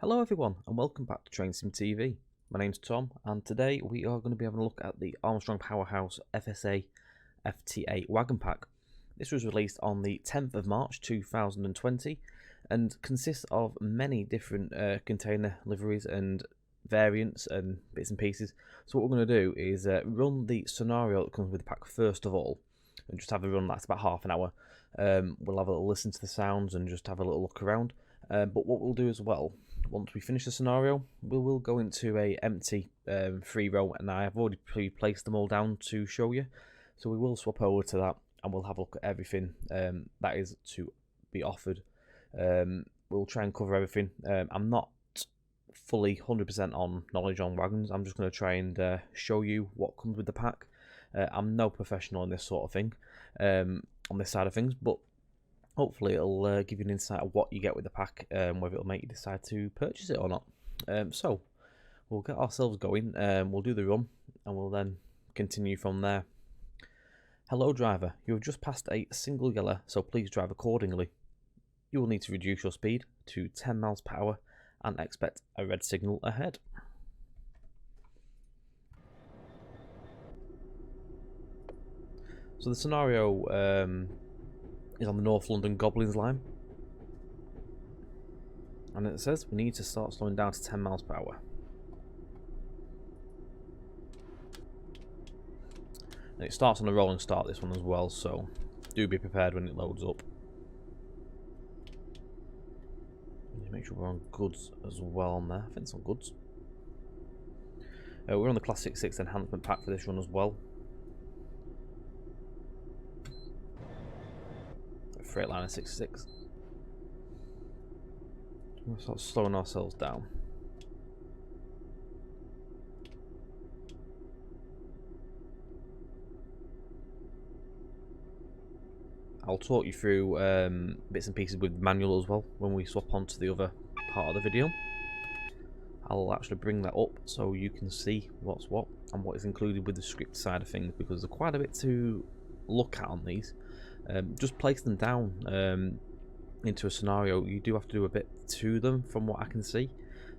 Hello everyone and welcome back to Train Sim TV. My name's Tom and today we are going to be having a look at the Armstrong Powerhouse FSA FTA Wagon Pack. This was released on the 10th of March 2020 and consists of many different container liveries and variants and bits and pieces. So what we're going to do is run the scenario that comes with the pack first of all and just have a run. That's about half an hour. We'll have a little listen to the sounds and just have a little look around. But what we'll do as well, once we finish the scenario, we will go into a empty free row, and I have already pre-placed them all down to show you. So we will swap over to that, and we'll have a look at everything that is to be offered. We'll try and cover everything. I'm not fully 100% on knowledge on wagons. I'm just going to try and show you what comes with the pack. I'm no professional in this sort of thing, on this side of things, but hopefully it'll give you an insight of what you get with the pack, whether it'll make you decide to purchase it or not. So we'll get ourselves going, we'll do the run, and we'll then continue from there. Hello driver, you have just passed a single yellow, so please drive accordingly. You will need to reduce your speed to 10 miles per hour and expect a red signal ahead. So the scenario is on the North London Goblins line, and it says we need to start slowing down to 10 miles per hour. And it starts on a rolling start, this one as well, so do be prepared when it loads up. Make sure we're on goods as well on there. I think it's on goods. We're on the Classic 6 Enhancement pack for this run as well. Freightliner 66. We'll start slowing ourselves down. I'll talk you through bits and pieces with manual as well when we swap on to the other part of the video. I'll actually bring that up so you can see what's what and what is included with the script side of things, because there's quite a bit to look at on these. Just place them down into a scenario. You do have to do a bit to them from what I can see,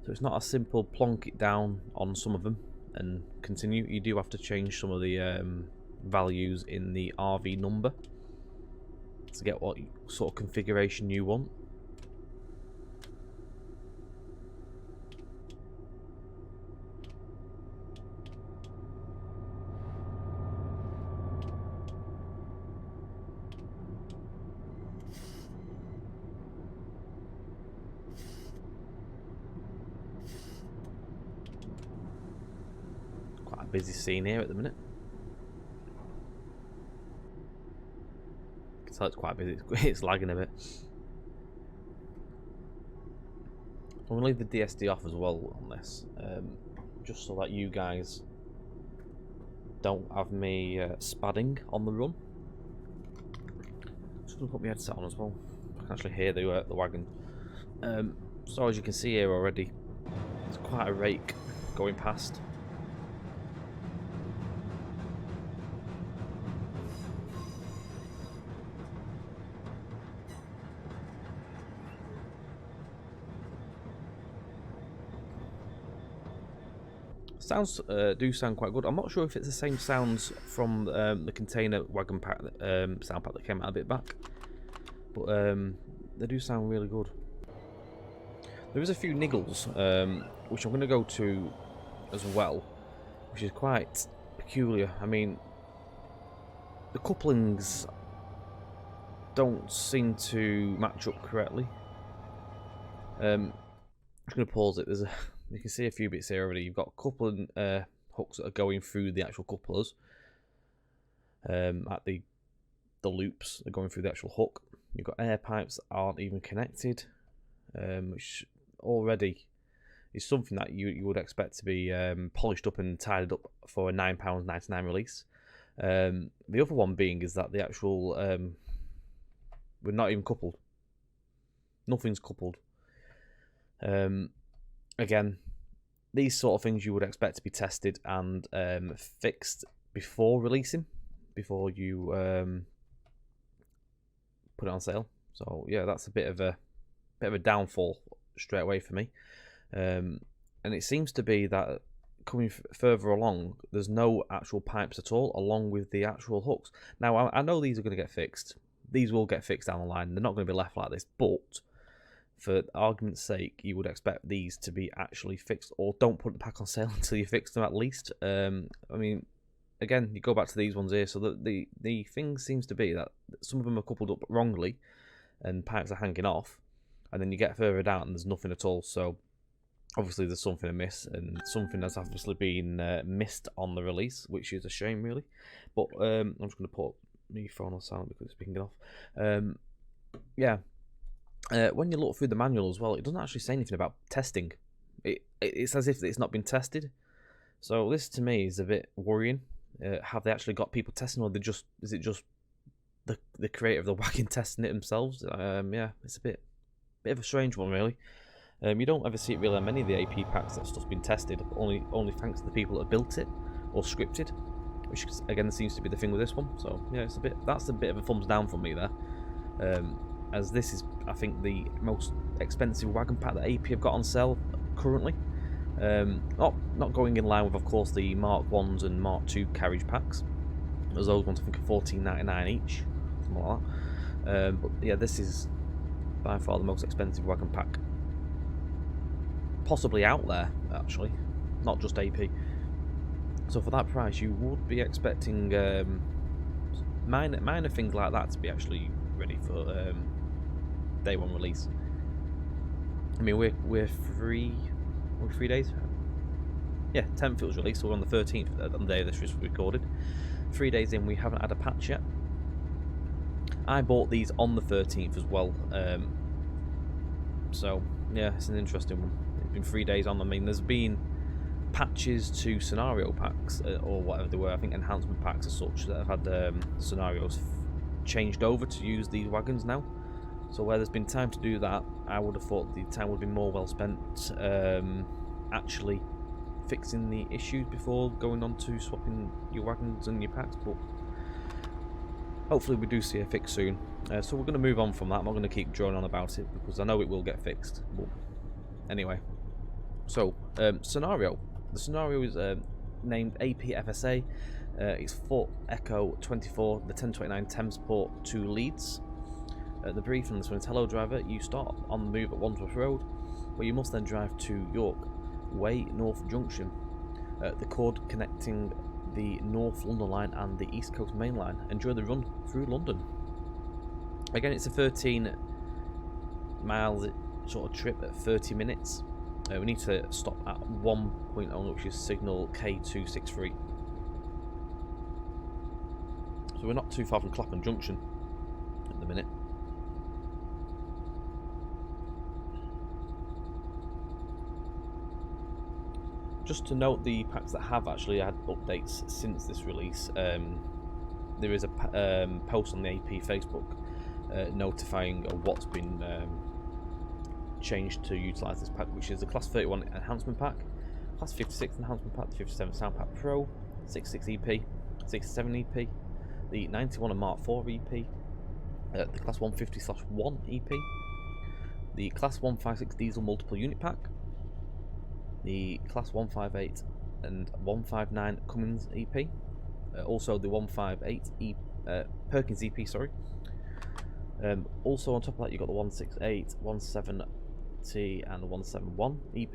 so it's not a simple plonk it down on some of them and continue. You do have to change some of the values in the RV number to get what sort of configuration you want. Quite a busy scene here at the minute. So it's quite busy, it's lagging a bit. I'm going to leave the DSD off as well on this, just so that you guys don't have me spadding on the run. Just going to put my headset on as well. I can actually hear the wagon. So as you can see here already, there's quite a rake going past. Sounds do sound quite good. I'm not sure if it's the same sounds from the container wagon pack, sound pack that came out a bit back, but they do sound really good. There is a few niggles which I'm going to go to as well, which is quite peculiar. I mean, the couplings don't seem to match up correctly. I'm just going to pause it. You can see a few bits here already. You've got coupling hooks that are going through the actual couplers. At the loops, they're going through the actual hook. You've got air pipes that aren't even connected, which already is something that you would expect to be polished up and tidied up for a £9.99 release. The other one being is that the actual we're not even coupled. Nothing's coupled. Again, these sort of things you would expect to be tested and fixed before releasing, before you put it on sale. So yeah, that's a bit of a downfall straight away for me. And it seems to be that coming further along, there's no actual pipes at all, along with the actual hooks. Now, I know these are going to get fixed. These will get fixed down the line. They're not going to be left like this, but for argument's sake, you would expect these to be actually fixed, or don't put the pack on sale until you fix them at least. I mean, again, you go back to these ones here, so the thing seems to be that some of them are coupled up wrongly, and pipes are hanging off, and then you get further down and there's nothing at all. So obviously there's something amiss, and something that's obviously been missed on the release, which is a shame, really. But I'm just going to put my phone on silent because it's picking it off. Yeah. When you look through the manual as well, it doesn't actually say anything about testing. It's as if it's not been tested. So this to me is a bit worrying. Have they actually got people testing, or is it just the creator of the wagon testing it themselves? Yeah, it's a bit of a strange one, really. You don't ever see it really on many of the AP packs that stuff's been tested, only thanks to the people that have built it or scripted, which again seems to be the thing with this one. So yeah, that's a bit of a thumbs down from me there. As this is, I think, the most expensive wagon pack that AP have got on sale currently. Not going in line with, of course, the Mark 1s and Mark 2 carriage packs. As those ones, I think, are $14.99 each, something like that. But yeah, this is by far the most expensive wagon pack possibly out there, actually, not just AP. So for that price, you would be expecting minor things like that to be actually ready for day one release. I mean, we're 3 days. Yeah, 10th it was released, so we're on the 13th on the day this was recorded. 3 days in, we haven't had a patch yet. I bought these on the 13th as well. So yeah, it's an interesting one. It's been 3 days on. I mean, there's been patches to scenario packs or whatever they were. I think enhancement packs as such that have had scenarios changed over to use these wagons now. So where there's been time to do that, I would have thought the time would be more well spent actually fixing the issues before going on to swapping your wagons and your packs. But hopefully we do see a fix soon. So we're going to move on from that. I'm not going to keep droning on about it because I know it will get fixed. But anyway, so scenario. The scenario is named AP FSA. It's Foot Echo 24, the 1029 Thamesport to Leeds. The brief from this one is: hello driver, you start on the move at Wandsworth Road, where you must then drive to York Way North Junction, the chord connecting the North London line and the East Coast Main Line. Enjoy the run through London. Again, it's a 13 miles sort of trip at 30 minutes. We need to stop at 1.0, which is signal K263. So we're not too far from Clapham Junction at the minute. Just to note, the packs that have actually had updates since this release, there is a post on the AP Facebook notifying what's been changed to utilise this pack, which is the Class 31 Enhancement Pack, Class 56 Enhancement Pack, the 57 Sound Pack Pro, 66 EP, 67 EP, the 91 and Mark 4 EP, the Class 150/1 EP, the Class 156 Diesel Multiple Unit Pack, the Class 158 and 159 Cummins EP, also the 158 Perkins EP, sorry. Also on top of that, you've got the 168, 170 and the 171 EP,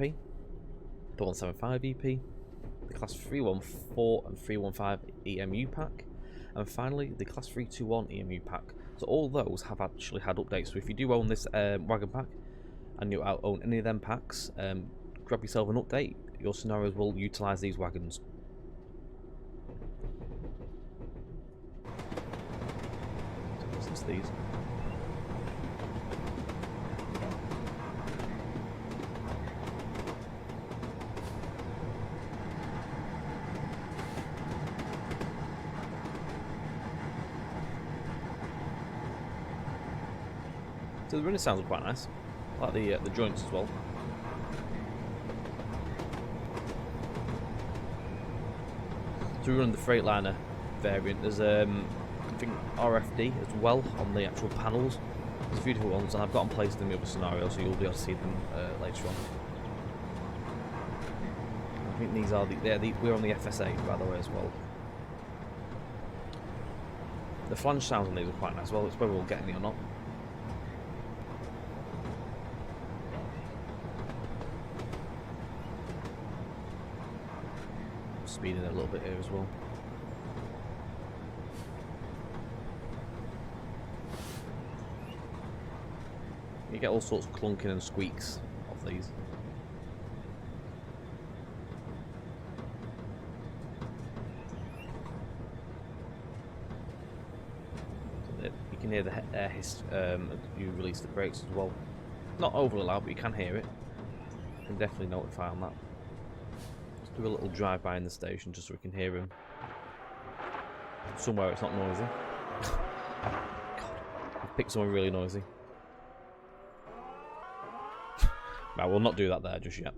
the 175 EP, the Class 314 and 315 EMU pack, and finally the Class 321 EMU pack. So all those have actually had updates. So if you do own this wagon pack and you own any of them packs, grab yourself an update. Your scenarios will utilise these wagons. What's this, these? So the running sounds are quite nice. I like the joints as well. So we run the Freightliner variant. There's I think RFD as well on the actual panels. There's a few different ones, and I've got them placed in the other scenario, so you'll be able to see them later on. I think these are we're on the FSA, by the way, as well. The flange sounds on these are quite nice. Well, it's whether we'll get any or not. Speeding a little bit here as well. You get all sorts of clunking and squeaks of these. You can hear the air hiss. You release the brakes as well. Not overly loud, but you can hear it. You can definitely notify on that. Let's do a little drive by in the station just so we can hear him. Somewhere it's not noisy. God, I've picked somewhere really noisy. Right, we'll not do that there just yet.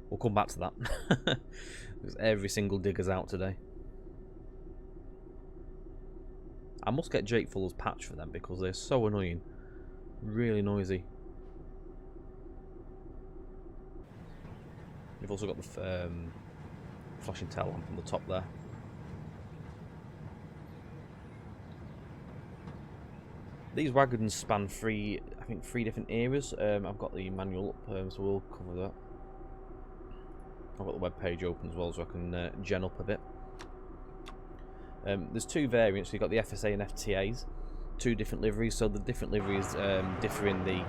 We'll come back to that. Because every single digger's out today. I must get Jake Fuller's patch for them because they're so annoying. Really noisy. You've also got the flashing tail lamp on the top there. These wagons span three different eras. I've got the manual up, so we'll cover that. I've got the web page open as well, so I can gen up a bit. There's two variants. You've got the FSA and FTAs, two different liveries. So the different liveries differ in the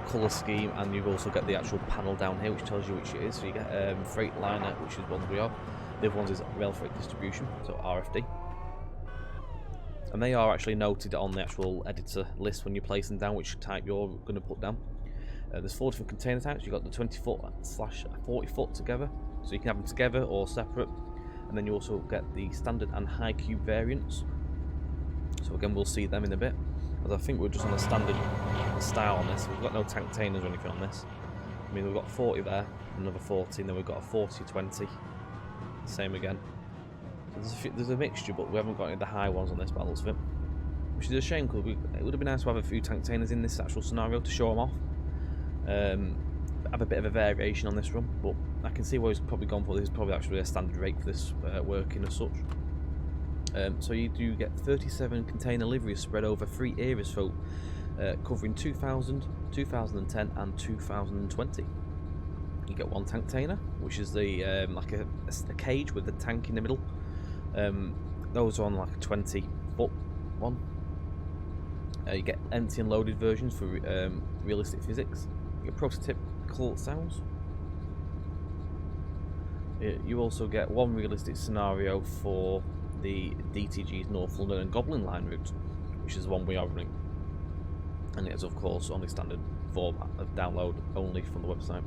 colour scheme, and you've also got the actual panel down here, which tells you which it is. So you get Freightliner, which is one we are. The other one is Rail Freight Distribution, so RFD. And they are actually noted on the actual editor list when you place them down, which type you're going to put down. There's 4 different container types. You've got the 20-foot/40 foot together, so you can have them together or separate. And then you also get the standard and high cube variants. So again, we'll see them in a bit. As I think we're just on the standard style on this. We've got no tank containers or anything on this. I mean, we've got 40 there, another 40, and then we've got a 40-20. Same again. There's a mixture, but we haven't got any of the high ones on this by the looks of it, which is a shame because it would have been nice to have a few tank containers in this actual scenario to show them off. Have a bit of a variation on this run, but I can see what he's probably gone for. This is probably actually a standard rate for this working as such. So you do get 37 container liveries spread over 3 eras, so covering 2000, 2010 and 2020. You get 1 tank container, which is the like a cage with the tank in the middle. Those are on like a 20-foot one. You get empty and loaded versions for realistic physics. You get prototypical sounds. You also get 1 realistic scenario for the DTG's North London and Goblin line route, which is the one we are running. And it is of course only standard format of download only from the website.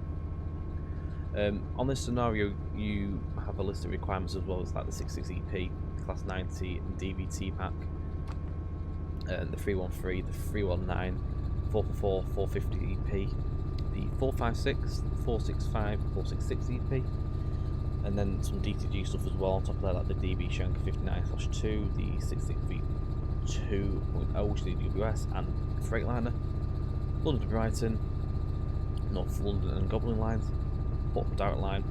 On this scenario, you have a list of requirements as well as like the 66 EP, Class 90 and DVT pack, the 313, the 319, 444, 450 EP, the 456, 465, 466 EP, and then some DTG stuff as well on top of that, like the DB Shank 59/2, the 663.2.0, which is the WS, and Freightliner, London to Brighton, North London and Goblin lines, bottom direct line,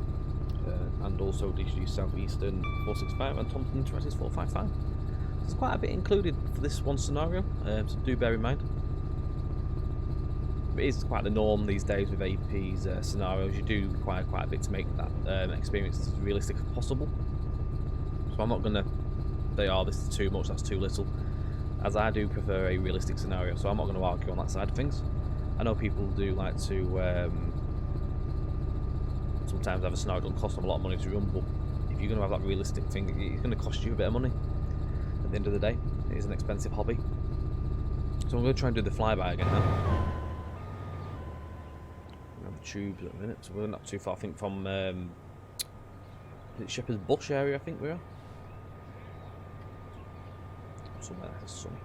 and also DTG South Eastern 465 and Thompson Interactive 455. There's quite a bit included for this one scenario, so do bear in mind. It is quite the norm these days with AP's scenarios. You do require quite a bit to make that experience as realistic as possible. So I'm not going to say, oh, this is too much, that's too little, as I do prefer a realistic scenario, so I'm not going to argue on that side of things. I know people do like to sometimes have a scenario that doesn't cost them a lot of money to run, but if you're going to have that realistic thing, it's going to cost you a bit of money. At the end of the day, it is an expensive hobby. So I'm going to try and do the flyby again now. We have the tubes at a minute, so we're not too far, I think, from is it Shepherd's Bush area, I think we are. Somewhere there's sun.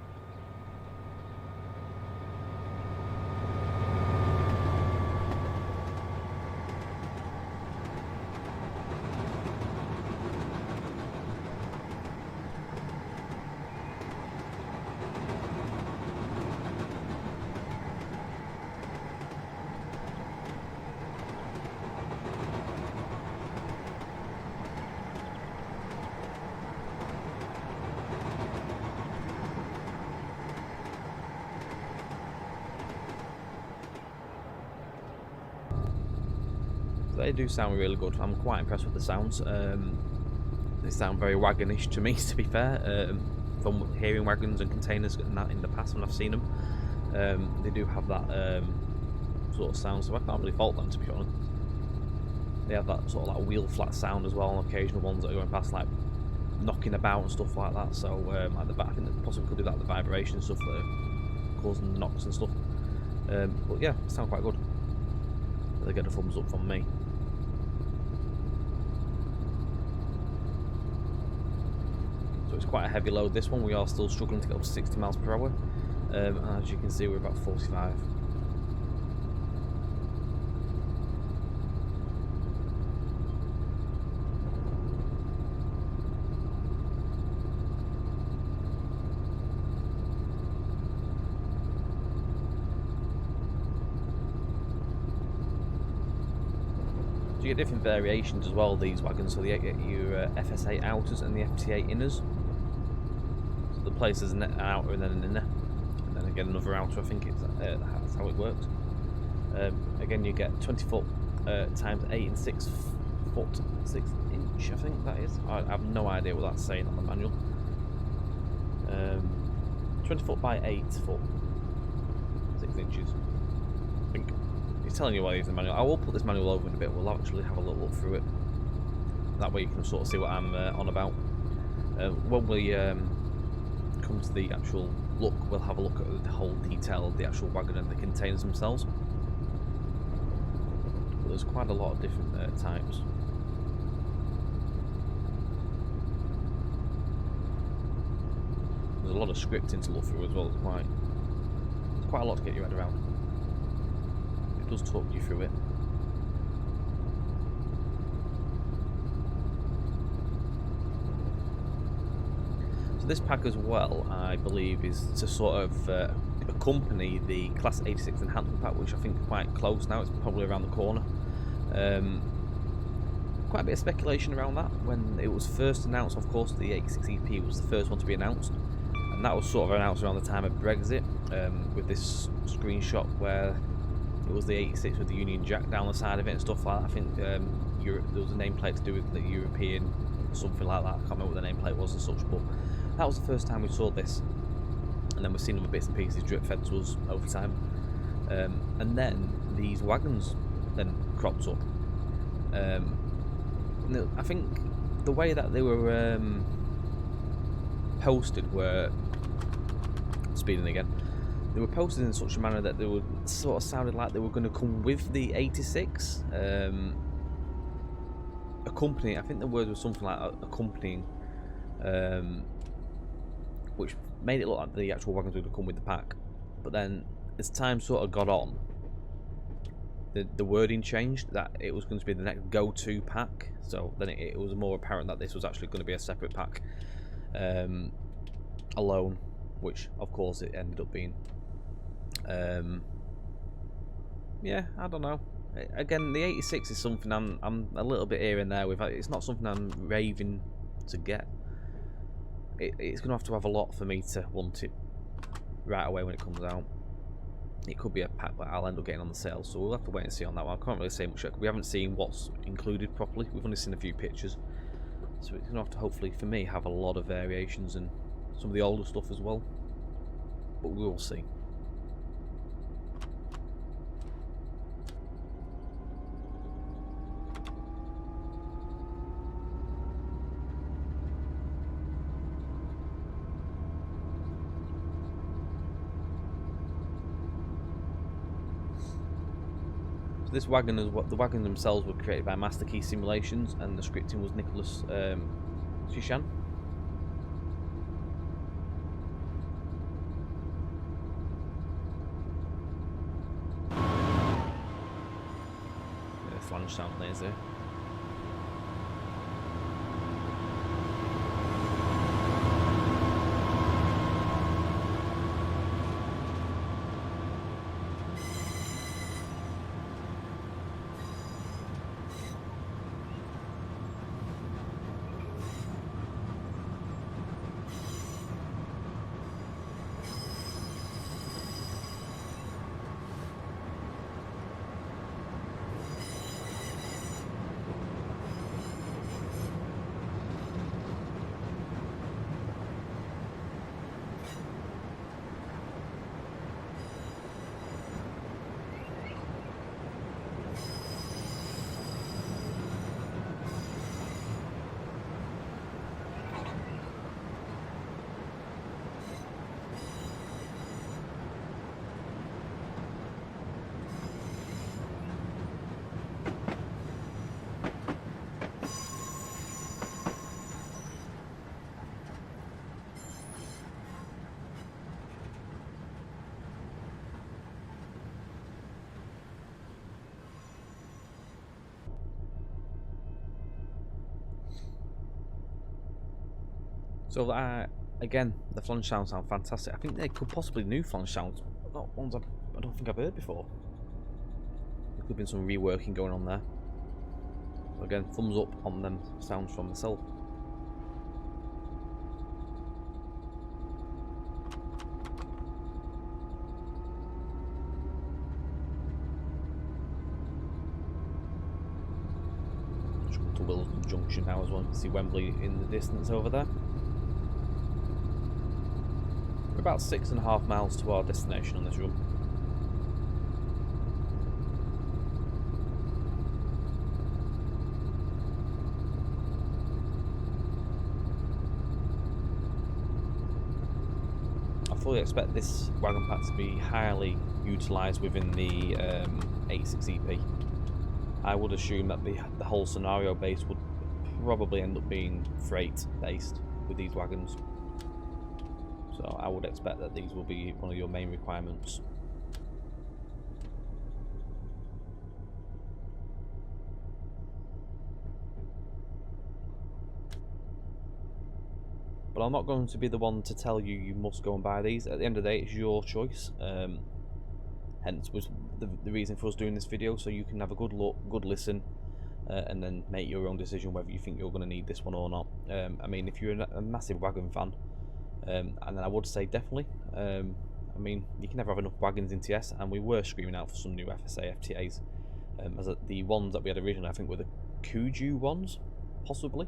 They do sound really good. I'm quite impressed with the sounds. They sound very wagonish to me, to be fair. From hearing wagons and containers and that in the past when I've seen them, they do have that sort of sound, so I can't really fault them, to be honest. They have that sort of like wheel flat sound as well on occasional ones that are going past, like knocking about and stuff like that. So at the back, I think they possibly could do that with the vibration and stuff that are causing knocks and stuff. But yeah, they sound quite good. They get a thumbs up from me. So it's quite a heavy load, this one. We are still struggling to get up to 60 miles per hour. And as you can see, we're about 45. You get different variations as well, these wagons. So you get your FSA outers and the FTA inners. So the place is an outer and then an inner, and then again another outer. I think that's how it works. Again, you get 20 foot times 8 and 6 foot 6 inch. I think that is. I have no idea what that's saying on the manual. 20 foot by 8 foot 6 inches. I think. It's telling you what it is in the manual. I will put this manual over in a bit. We'll actually have a little look through it. That way you can sort of see what I'm on about. When we come to the actual look, we'll have a look at the whole detail of the actual wagon and the containers themselves. But there's quite a lot of different types. There's a lot of scripting to look through as well. It's quite a lot to get your head around. It does talk you through it. So this pack as well, I believe, is to sort of accompany the Class 86 Enhancement Pack, which I think is quite close now. It's probably around the corner. Quite a bit of speculation around that. When it was first announced, of course, the 86 EP was the first one to be announced, and that was sort of announced around the time of Brexit, with this screenshot where it was the 86 with the Union Jack down the side of it and stuff like that. I think there was a nameplate to do with the European, something like that. I can't remember what the nameplate was and such, but that was the first time we saw this. And then we've seen other bits and pieces drip fed to us over time. And then these wagons then cropped up. I think the way that they were posted were, speeding again, they were posted in such a manner that they would sort of sounded like they were going to come with the 86, accompanying. I think the word was something like accompanying, which made it look like the actual wagons would have come with the pack. But then, as time sort of got on, the wording changed, that it was going to be the next go-to pack. So then it was more apparent that this was actually going to be a separate pack, alone, which of course it ended up being. Yeah, I don't know. Again, the 86 is something I'm a little bit here and there with. It's not something I'm raving to get. It's going to have a lot for me to want it right away when it comes out. It could be a pack that I'll end up getting on the sale, so we'll have to wait and see on that one. I can't really say much yet. We haven't seen what's included properly. We've only seen a few pictures, so it's going to have to, hopefully for me, have a lot of variations and some of the older stuff as well. But we will see. This wagon is what the wagons themselves were created by Master Key Simulations, and the scripting was Nicholas Shishan. Yeah, flange sound layers there. So again, the flange sounds sound fantastic. I think they could possibly new flange sounds, not ones I don't think I've heard before. There could have been some reworking going on there. So again, thumbs up on them sounds from myself. To Willesden Junction now as well. You can see Wembley in the distance over there. We're about 6.5 miles to our destination on this run. I fully expect this wagon pack to be highly utilised within the 86 EP. I would assume that the whole scenario base would probably end up being freight based with these wagons. So I would expect that these will be one of your main requirements. But I'm not going to be the one to tell you you must go and buy these. At the end of the day, it's your choice. Hence was the reason for us doing this video, so you can have a good look, good listen, and then make your own decision whether you think you're going to need this one or not. I mean, if you're a massive wagon fan, and then I would say definitely. I mean, you can never have enough wagons in TS, and we were screaming out for some new FSA FTAs. As the ones that we had originally, I think, were the Kuju ones, possibly.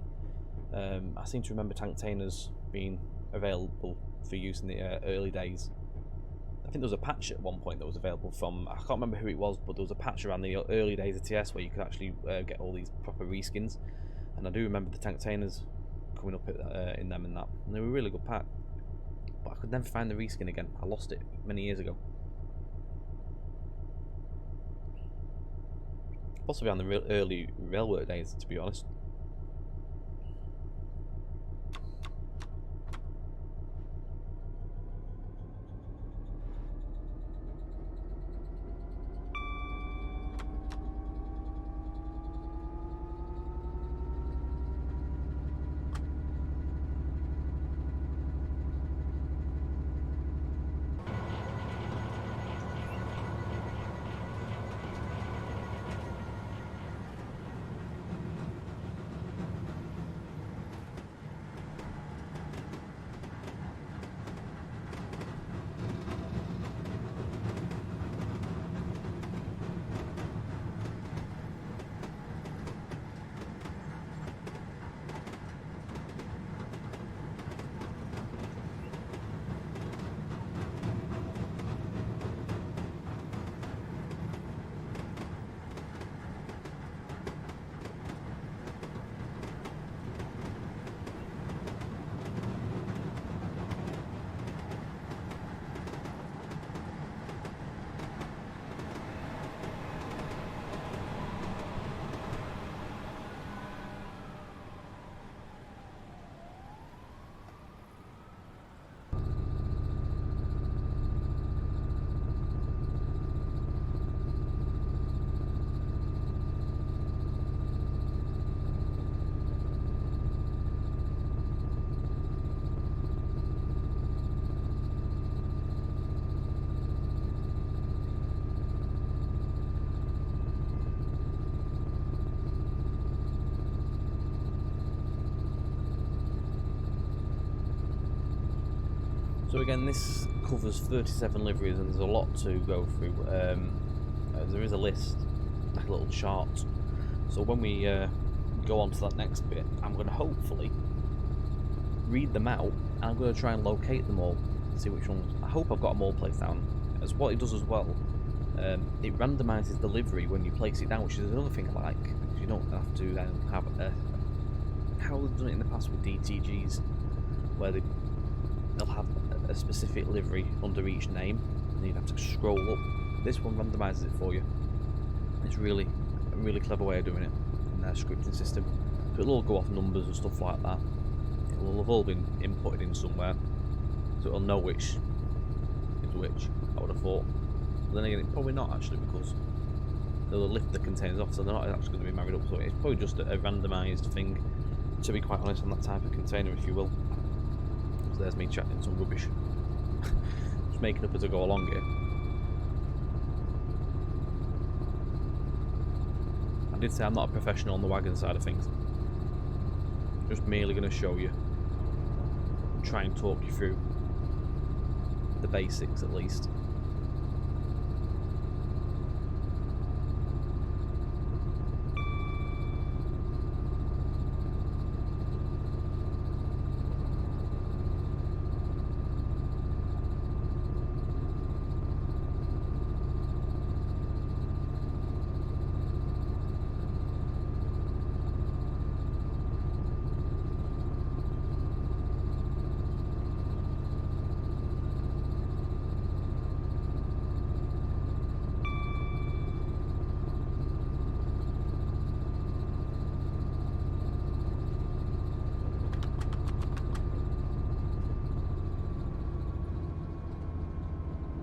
I seem to remember tank-tainers being available for use in the early days. I think there was a patch at one point that was available from, I can't remember who it was, but there was a patch around the early days of TS where you could actually get all these proper reskins. And I do remember the tank-tainers coming up in them and that. And they were a really good pack. But I could never find the reskin again. I lost it many years ago. Possibly on the early railwork days, to be honest. So again, this covers 37 liveries and there's a lot to go through. There is a list, like a little chart. So when we go on to that next bit, I'm going to hopefully read them out and I'm going to try and locate them all, see which ones. I hope I've got them all placed down. As what it does as well, it randomises the livery when you place it down, which is another thing I like, because you don't have to then have how they've done it in the past with DTGs, where they'll have a specific livery under each name and you'd have to scroll up. This one randomises it for you. It's a really clever way of doing it in their scripting system. So it'll all go off numbers and stuff like that. It will have all been inputted in somewhere, so it'll know which is which, I would have thought. But then again, it's probably not actually, because they'll lift the containers off, so they're not actually going to be married up. So it's probably just a randomised thing, to be quite honest, on that type of container, if you will. So there's me chatting some rubbish. Just making up as I go along here. I did say I'm not a professional on the wagon side of things. Just merely going to show you. Try and talk you through the basics at least.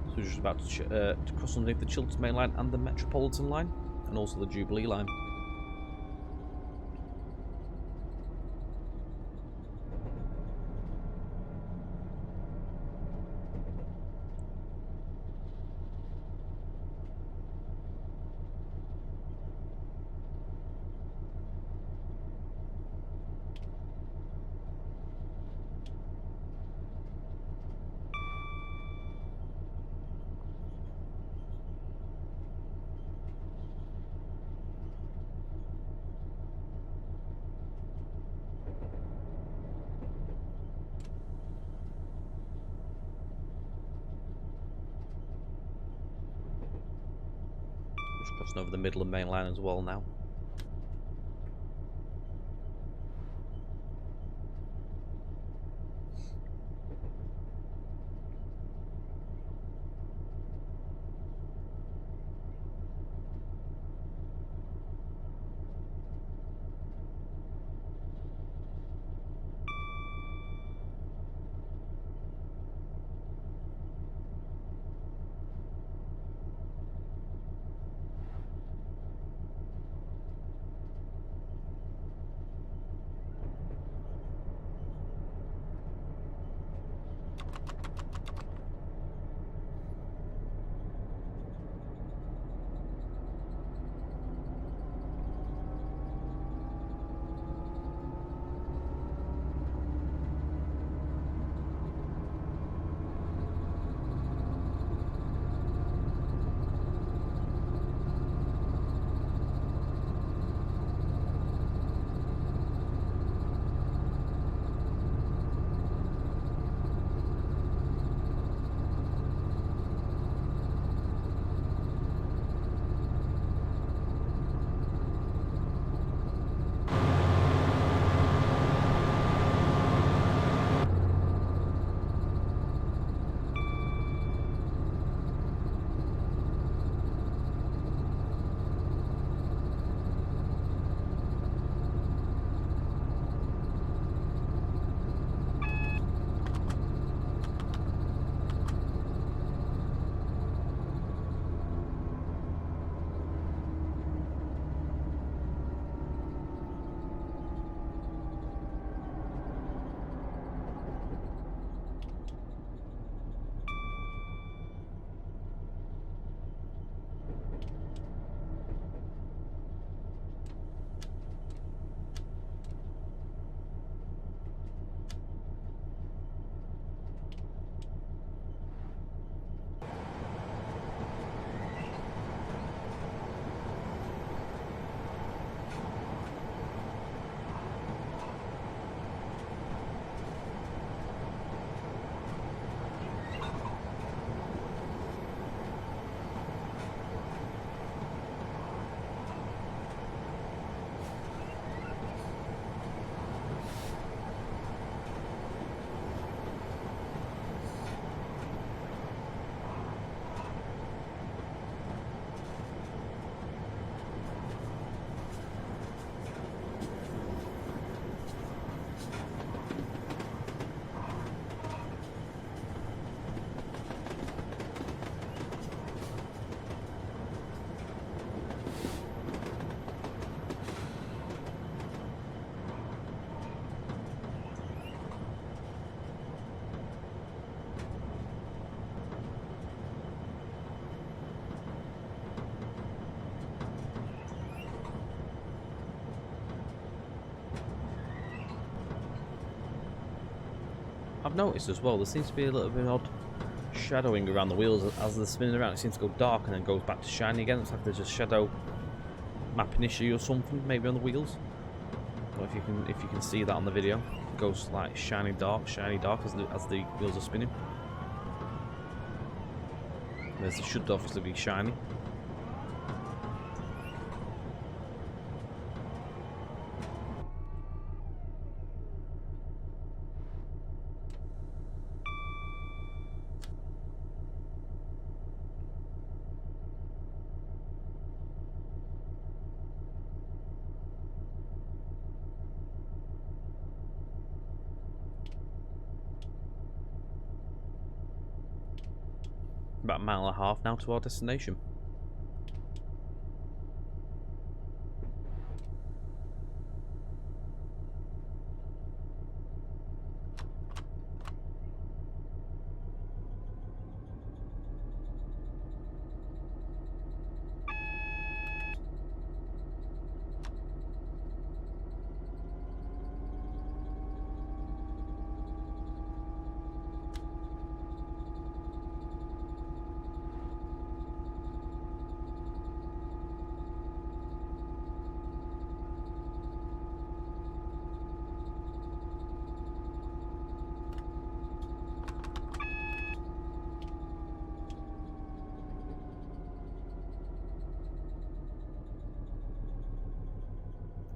So we're just about to cross underneath the Chiltern Main Line and the Metropolitan Line, and also the Jubilee Line. Just crossing over the Midland Main Line as well now. I've noticed as well, there seems to be a little bit of odd shadowing around the wheels as they're spinning around. It seems to go dark and then goes back to shiny again. It's like there's a shadow mapping issue or something, maybe on the wheels. Or if you can see that on the video, it goes like shiny dark as the wheels are spinning. Whereas it should obviously be shiny. About a mile and a half now to our destination.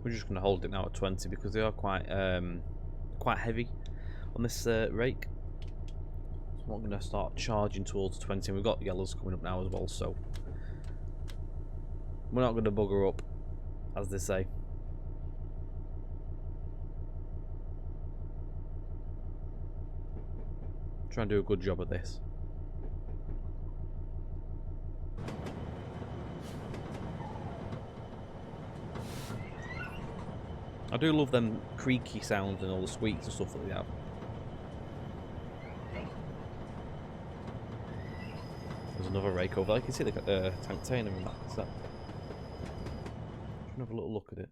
We're just going to hold it now at 20 because they are quite heavy on this rake. So I'm not going to start charging towards 20. And we've got yellows coming up now as well, so we're not going to bugger up, as they say. Try and do a good job of this. I do love them creaky sounds and all the squeaks and stuff that they have. There's another rake over there. You can see the tank tainer in that. Just have a little look at it.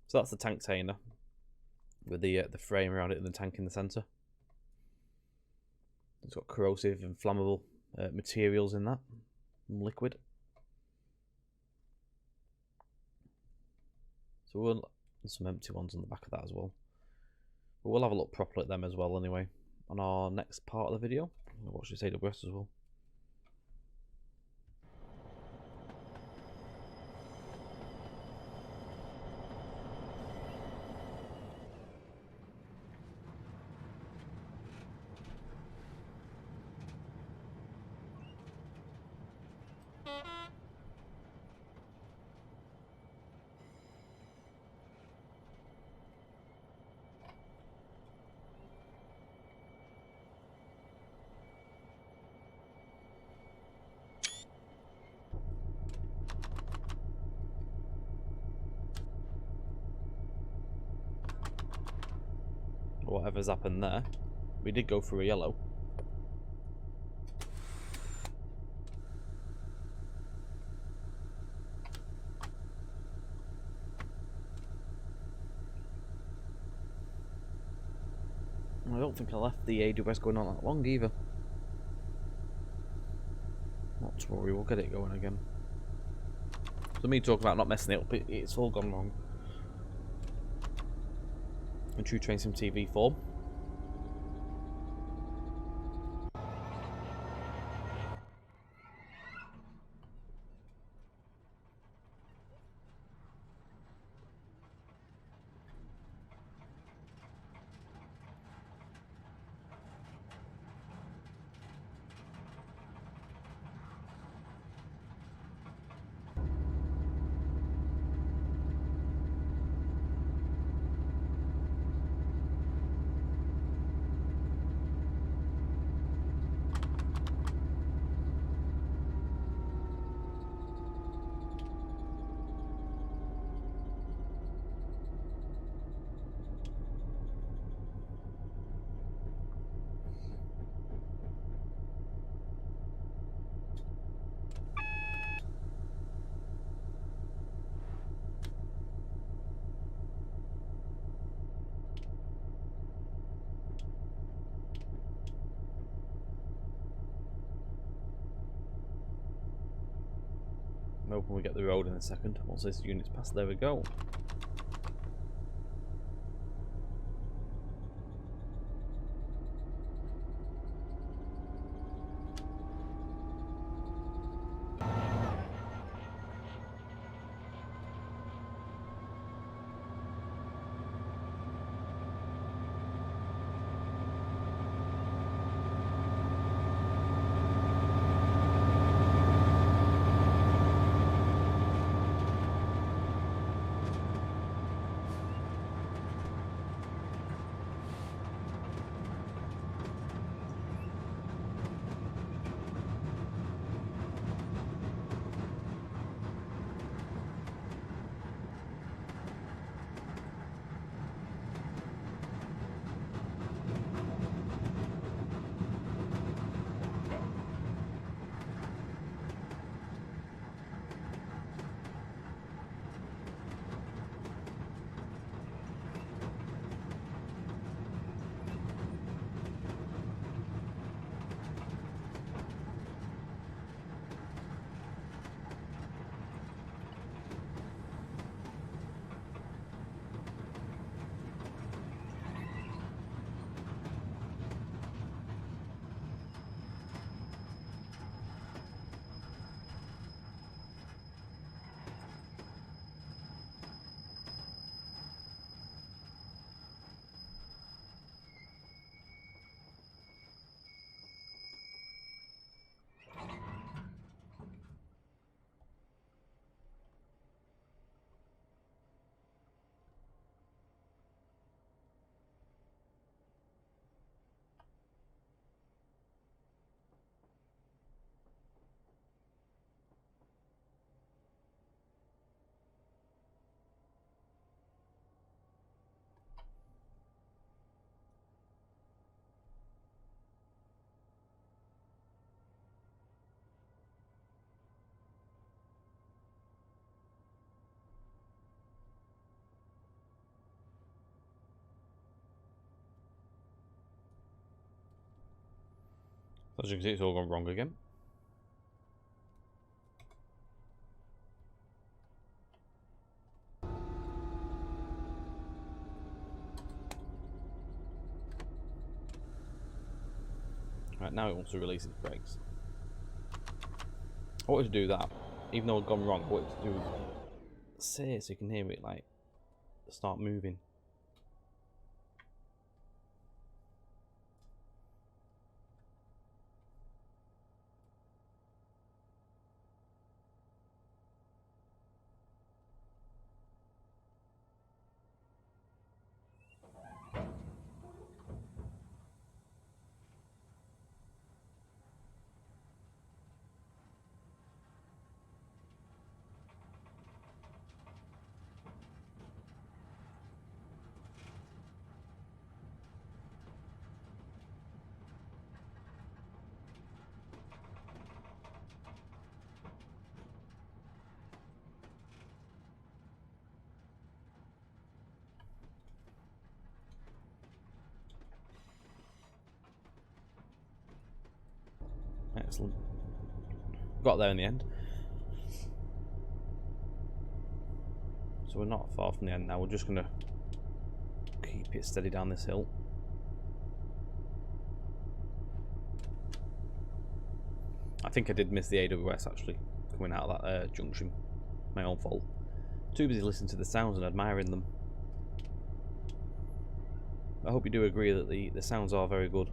So that's the tank tainer with the frame around it and the tank in the centre. It's got corrosive and flammable materials in that, and liquid. So we'll some empty ones on the back of that as well. But we'll have a look properly at them as well anyway on our next part of the video. I'll watch this AWS as well. Whatever's happened there, we did go through a yellow. I don't think I left the AWS going on that long either. Not to worry, we'll get it going again. So me talking about not messing it up, it's all gone wrong. In true Train Sim TV form. I'm hoping we get the road in a second. Once this unit's passed, there we go. As you can see, it's all gone wrong again. Right, now it wants to release its brakes. I wanted to do that, even though it had gone wrong. I wanted to do say so you can hear it like start moving. Excellent. Got there in the end. So we're not far from the end now. We're just going to keep it steady down this hill. I think I did miss the AWS actually, coming out of that junction. My own fault. Too busy listening to the sounds and admiring them. I hope you do agree that the sounds are very good.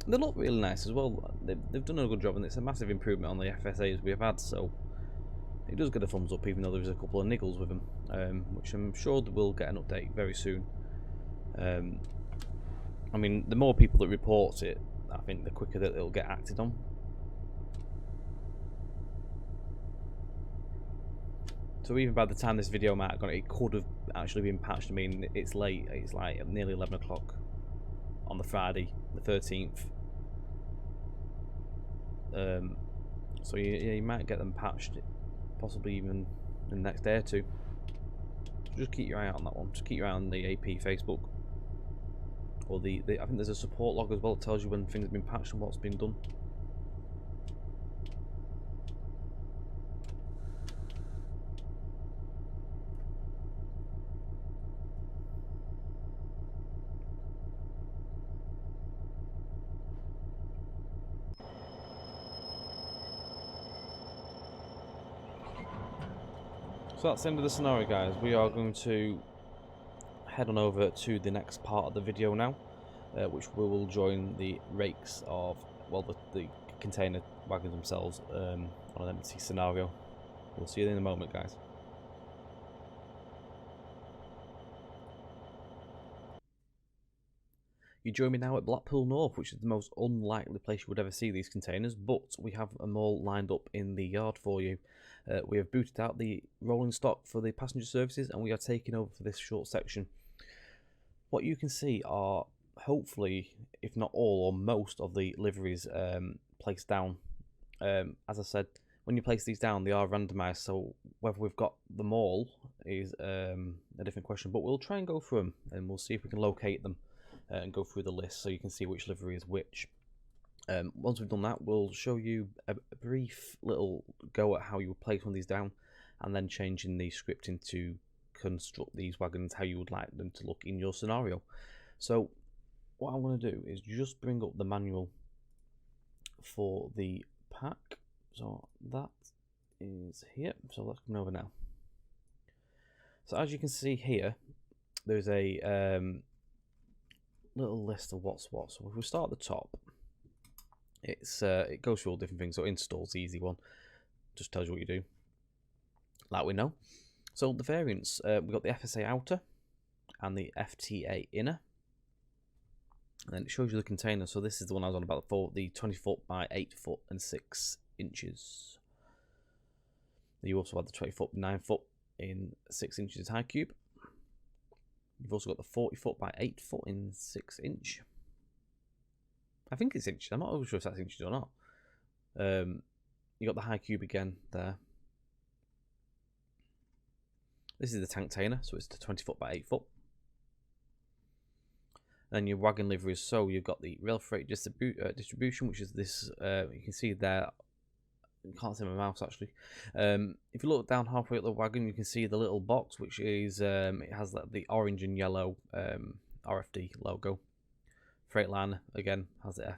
They look really nice as well. They've done a good job, and it's a massive improvement on the FSAs we have had, so it does get a thumbs up, even though there's a couple of niggles with them, which I'm sure we'll get an update very soon. I mean, the more people that report it, I think the quicker that it'll get acted on. So even by the time this video might have gone, it could have actually been patched. I mean, it's late. It's like nearly 11 o'clock on the Friday, the 13th. So you might get them patched, possibly even in the next day or two. So just keep your eye out on that one. Just keep your eye on the AP Facebook, or I think there's a support log as well that tells you when things have been patched and what's been done. So that's the end of the scenario, guys. We are going to head on over to the next part of the video now, which we will join the rakes of, well, the container wagons themselves on an empty scenario. We'll see you in a moment, guys. You join me now at Blackpool North, which is the most unlikely place you would ever see these containers, but we have them all lined up in the yard for you. We have booted out the rolling stock for the passenger services, and we are taking over for this short section. What you can see are, hopefully, if not all or most of the liveries placed down. As I said, when you place these down, they are randomised, so whether we've got them all is a different question, but we'll try and go through them, and we'll see if we can locate them and go through the list so you can see which livery is which. Once we've done that, we'll show you a brief little go at how you would place one of these down, and then changing the scripting to construct these wagons how you would like them to look in your scenario. So what I'm going to do is just bring up the manual for the pack. So that is here, so let's come over now. So as you can see here, there's a little list of what's what. So if we start at the top, it goes through all different things. So install's the easy one, just tells you what you do, like we know. So the variants, we've got the FSA outer and the FTA inner, and then it shows you the container. So this is the one I was on about for the 20 foot by 8 foot and 6 inches. You also have the 20 foot 9 foot in 6 inches high cube. You've also got the 40 foot by 8 foot in 6 inch. I think it's inches. I'm not sure if that's inches or not. You got the high cube again there. This is the tank tainer, so it's the 20 foot by 8 foot. Then your wagon liveries. So you've got the rail freight distribution, which is this. You can see there. You can't see my mouse actually. If you look down halfway up the wagon, you can see the little box, which is it has the orange and yellow RFD logo. Freightliner again has the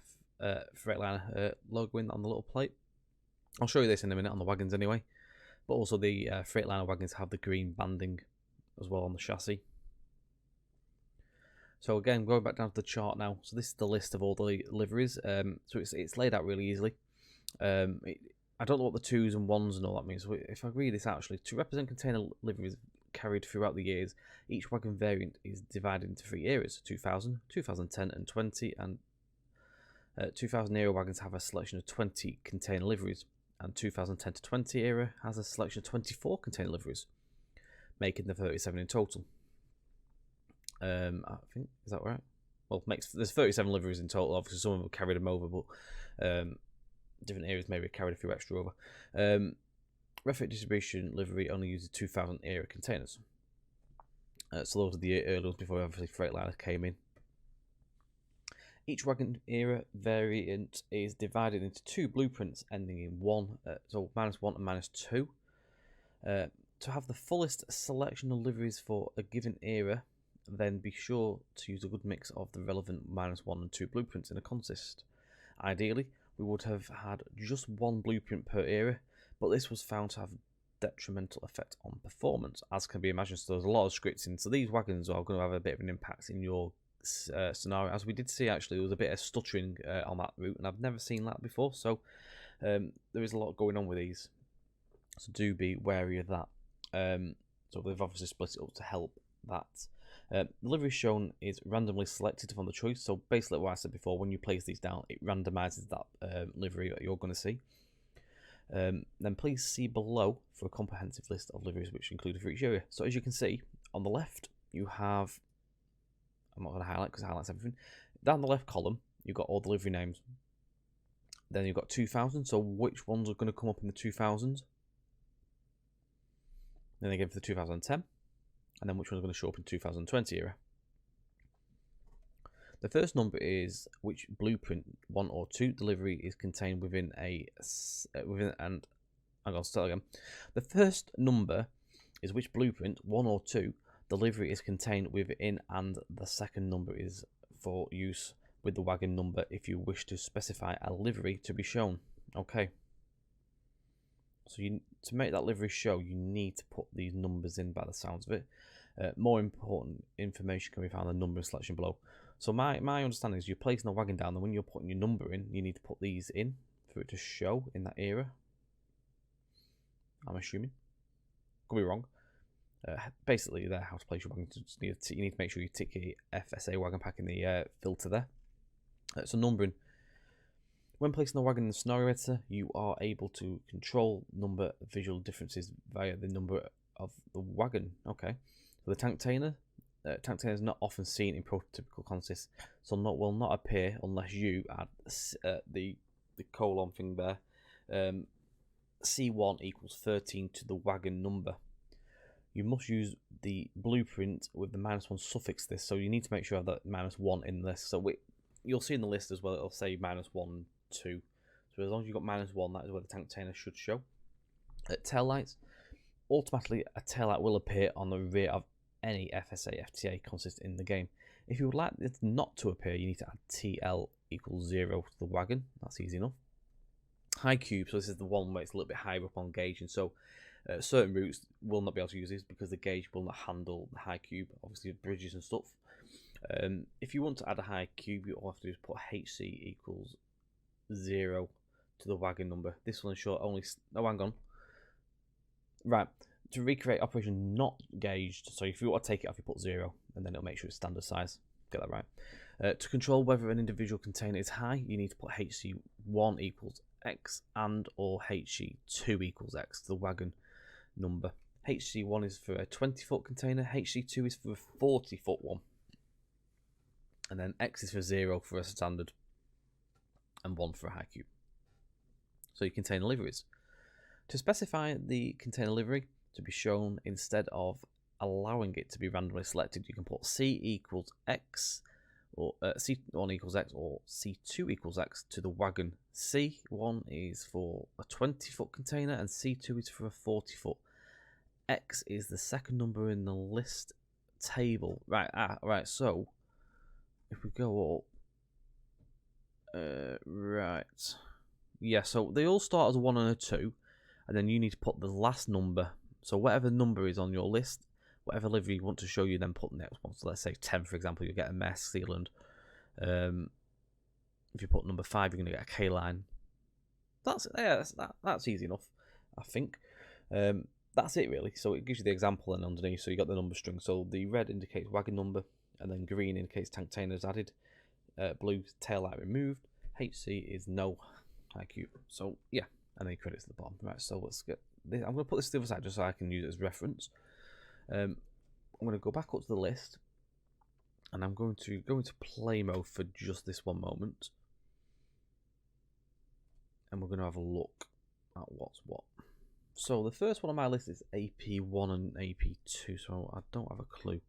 Freightliner logo in on the little plate. I'll show you this in a minute on the wagons anyway. But also the Freightliner wagons have the green banding as well on the chassis. So again, going back down to the chart now. So this is the list of all the liveries. So it's laid out really easily. I don't know what the 2s and 1s and all that means. So if I read this actually, to represent container liveries carried throughout the years, each wagon variant is divided into 3 eras: 2000, 2010 and 20, and 2000 era wagons have a selection of 20 container liveries, and 2010 to 20 era has a selection of 24 container liveries, making the 37 in total. I think, is that right? Well, there's 37 liveries in total. Obviously some of them carried them over, but different areas maybe carried a few extra over. Refit distribution livery only uses 2000 era containers. So those are the early ones before obviously Freightliner came in. Each wagon era variant is divided into 2 blueprints ending in 1, so -1 and -2. To have the fullest selection of liveries for a given era, then be sure to use a good mix of the relevant -1 and 2 blueprints in a consist. Ideally, we would have had just 1 blueprint per era, but this was found to have detrimental effect on performance, as can be imagined. So there's a lot of scripting, so these wagons are going to have a bit of an impact in your scenario. As we did see, actually, there was a bit of stuttering on that route, and I've never seen that before, so there is a lot going on with these, so do be wary of that. So they've obviously split it up to help that. The livery shown is randomly selected from the choice, so basically what I said before, when you place these down, it randomizes that livery that you're going to see. Then please see below for a comprehensive list of liveries which include for each area. So as you can see, on the left you have, I'm not going to highlight because it highlights everything, down the left column you've got all the livery names. Then you've got 2000, so which ones are going to come up in the 2000s. Then again for the 2010, and then which one's going to show up in 2020 era. The first number is which blueprint 1 or 2 delivery is contained within and I'm going to start again. The first number is which blueprint 1 or 2 delivery is contained within, and the second number is for use with the wagon number if you wish to specify a livery to be shown. Okay. So to make that livery show, you need to put these numbers in by the sounds of it. More important information can be found in the number selection below. So my understanding is you're placing a wagon down, and when you're putting your number in, you need to put these in for it to show in that era. I'm assuming. Could be wrong. Basically, there, how to place your wagon. You need to make sure you tick your Fsa Wagon Pack in the filter there. So numbering. When placing the wagon in the scenario editor, you are able to control number visual differences via the number of the wagon. Okay. So the tank container is not often seen in prototypical consists, so will not appear unless you add the colon thing there. C1 equals 13 to the wagon number. You must use the blueprint with the -1 suffix this, so you need to make sure that -1 in this. So you'll see in the list as well, it'll say -1, 2. So as long as you've got -1, that is where the tank container should show. Tail lights. Automatically, a tail light will appear on the rear of any FSA FTA consist in the game. If you would like it not to appear, you need to add TL equals 0 to the wagon. That's easy enough. High cube, so this is the one where it's a little bit higher up on gauge, and so certain routes will not be able to use this because the gauge will not handle the high cube, obviously bridges and stuff. If you want to add a high cube, you all have to do is put HC equals 0 to the wagon number. This will ensure only... Oh, hang on. Right. To recreate operation not gauged, so if you want to take it off, you put 0, and then it'll make sure it's standard size. Get that right. To control whether an individual container is high, you need to put HC1 equals X and or HC2 equals X to the wagon number. HC1 is for a 20-foot container, HC2 is for a 40-foot one, and then X is for 0 for a standard and 1 for a high cube. So your container liveries. To specify the container livery to be shown instead of allowing it to be randomly selected, you can put C equals X, or C1 equals X, or C2 equals X to the wagon. C1 is for a 20-foot container and C2 is for a 40-foot. X is the second number in the list table. Right, right, so if we go up, right, yeah, so they all start as a 1 and a 2, and then you need to put the last number. So whatever number is on your list, whatever livery you want to show you, then put the next one. So let's say 10, for example, you get a mess sealant. If you put number 5, you're going to get a K line. That's easy enough, I think. That's it really. So it gives you the example and underneath. So you got the number string. So the red indicates wagon number, and then green indicates tank container is added. Blue tail light removed. HC is no IQ. So yeah, and then credits at the bottom. Right. So let's get this. I'm going to put this to the other side just so I can use it as reference. I'm going to go back up to the list, and I'm going to go into play mode for just this one moment, and we're going to have a look at what's what. So the first one on my list is AP1 and AP2, so I don't have a clue.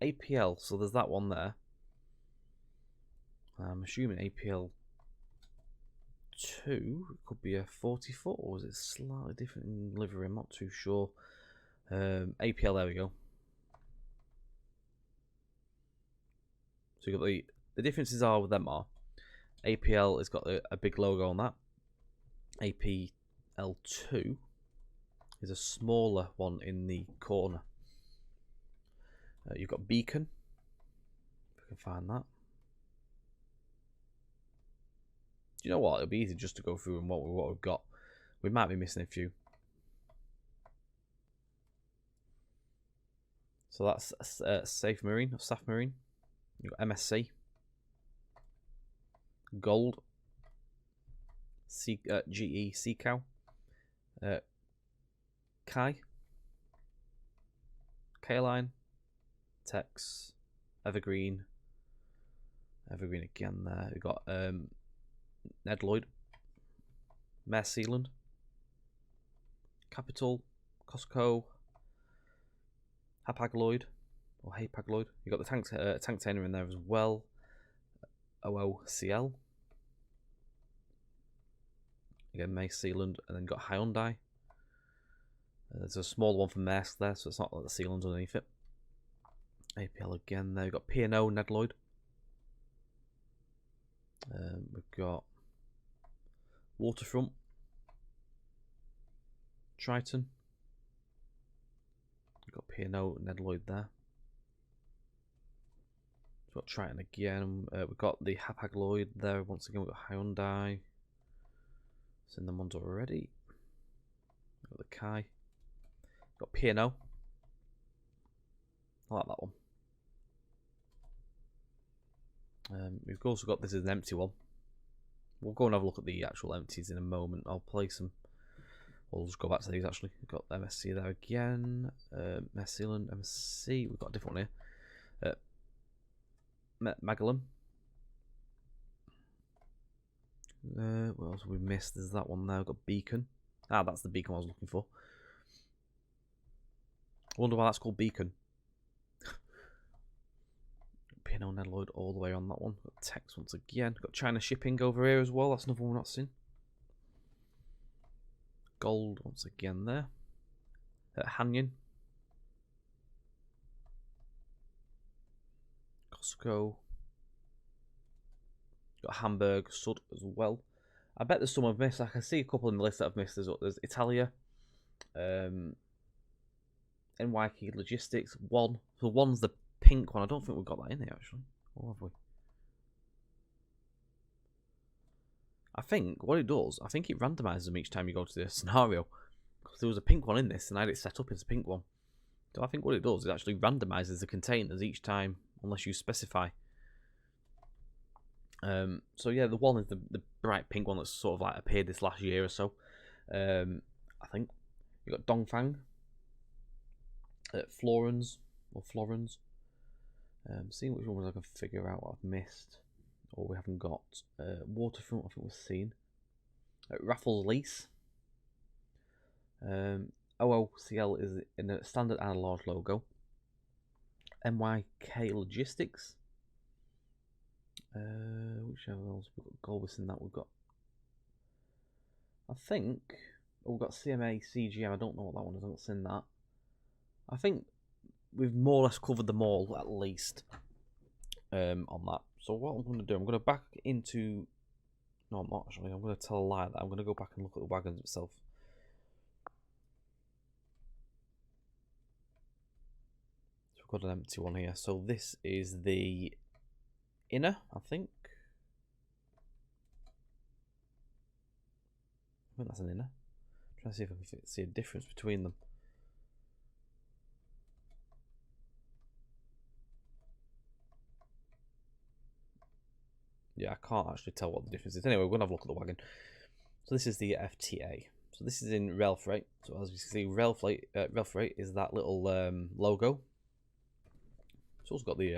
APL, so there's that one there. I'm assuming APL2 could be a 40-foot, or is it slightly different in livery? I'm not too sure. APL, there we go. So you got the differences are with them are APL has got a big logo on that. APL2 is a smaller one in the corner. You've got Beacon, if we can find that. Do you know what? It'll be easy just to go through and what we've got. We might be missing a few. So that's Safe Marine or Saf Marine. You've got MSC, Gold, GE Sea Cow, Kai, K-Line, Tex, Evergreen again there. We've got Ned Lloyd, Mare Sealand, Capital, Costco, Hapag-Lloyd, or Hapag-Lloyd. You've got the tank container in there as well. OOCL. Again, Mare Sealand, and then got Hyundai. There's a small one for Maersk there, so it's not like the sealant underneath it. APL again there. We've got P&O, Ned Lloyd. We've got Waterfront, Triton. We've got P&O, Ned Lloyd there. We've got Triton again. We've got the Hapag Lloyd there. Once again, we've got Hyundai. Seen them ones already. We've got the Kai. We've got P&O. I like that one. We've also got, this is an empty one. We'll go and have a look at the actual empties in a moment. I'll play some. We'll just go back to these actually. We've got MSC there again. Messeland, MSC. We've got a different one here. Magellan. What else have we missed? There's that one there. We've got Beacon. Ah, that's the Beacon I was looking for. I wonder why that's called Beacon. P&O Ned Lloyd all the way on that one. Got Tex once again. Got China Shipping over here as well. That's another one we're not seeing. Gold once again there. Hanyon. Costco. Got Hamburg, Sud as well. I bet there's some I've missed. I can see a couple in the list that I've missed. There's Italia. NYK Logistics. One. So one's the pink one. I don't think we've got that in here actually. Or have we? I think what it does, I think it randomizes them each time you go to the scenario. Because there was a pink one in this and I had it set up as a pink one. So I think what it does is it actually randomizes the containers each time unless you specify. So yeah, the one is the bright pink one that's sort of like appeared this last year or so. I think you got Dongfang, Florence. Seeing which ones I can figure out what I've missed or we haven't got. Waterfront, I think we've seen. Raffles Lease. OOCL is in a standard and a large logo. NYK Logistics. Whichever else we've got Goblin in that we've got. I think we've got CMA CGM. I don't know what that one is. I've not seen that. I think we've more or less covered them all at least on that. So what I'm going to do, I'm going to back into. No, I'm not actually. I'm going to tell a lie that I'm going to go back and look at the wagons itself. So we've got an empty one here. So this is the inner, I think. I think that's an inner. I'm trying to see if I can see a difference between them. Yeah, I can't actually tell what the difference is. Anyway, we're going to have a look at the wagon. So this is the FTA. So this is in rail freight. So as you can see, rail freight is that little logo. It's also got the